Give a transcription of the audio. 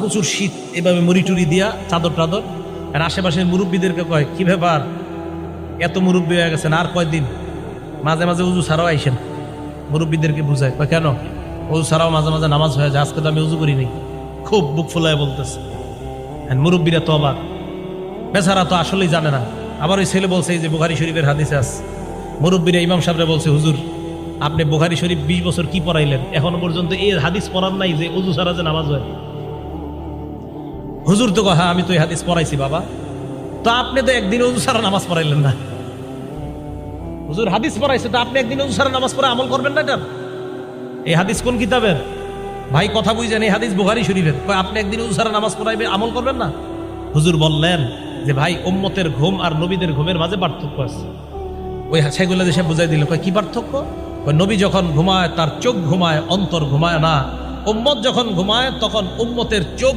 প্রচুর শীত, এভাবে মুড়ি টুরি দিয়া চাদর টাদর। আর আশেপাশের মুরব্বীদেরকে কয়, কি ব্যাপার এত মুরব্বী হয়ে গেছেন, আর কয়দিন মাঝে মাঝে উজু ছাড়াও আইসেন। মুরব্বীদেরকে বুঝায়, কয় কেন উজু ছাড়াও মাঝে মাঝে নামাজ হয়ে যায়, আজকে তো আমি উজু করিনি। খুব বুক ফুলায় বলতেছে। মুরব্বীরা তো অবাক, বেচারা তো আসলেই জানে না। আবার ওই ছেলে বলছে, এই যে বুখারী শরীফের হাদিসে আছে, মুরব্বীরা ইমাম সাহেবরা বলছে, হুজুর আপনি বুখারী শরীফ 20 বছর কি পড়াইলেন, এখনো পর্যন্ত এই হাদিস পড়ান নাই যে উজু ছাড়া যে নামাজ হয়। হুজুর তো হ্যাঁ আমি তো এই হাদিস পড়াইছি বাবা। তো আপনি তো একদিন উজু ছাড়া নামাজ পড়াইলেন না। হুজুর হাদিস পড়াইছে, তো আপনি একদিন উজু ছাড়া নামাজ পড়ে আমল করবেন না? এটা এই হাদিস কোন কিতাবের ভাই? কথা বুঝেন, এই হাদিস বুখারী শরীফের। আপনি একদিন উজু ছাড়া নামাজ পড়াইবে, আমল করবেন না? হুজুর বললেন যে ভাই, উম্মতের ঘুম আর নবীদের ঘুমের মাঝে পার্থক্য আছে। ওই সেগুলো দেশে বুঝাই দিল। কি পার্থক্য? নবী যখন ঘুমায় তার চোখ ঘুমায়, অন্তর ঘুমায় না। উম্মত যখন ঘুমায় তখন উম্মতের চোখ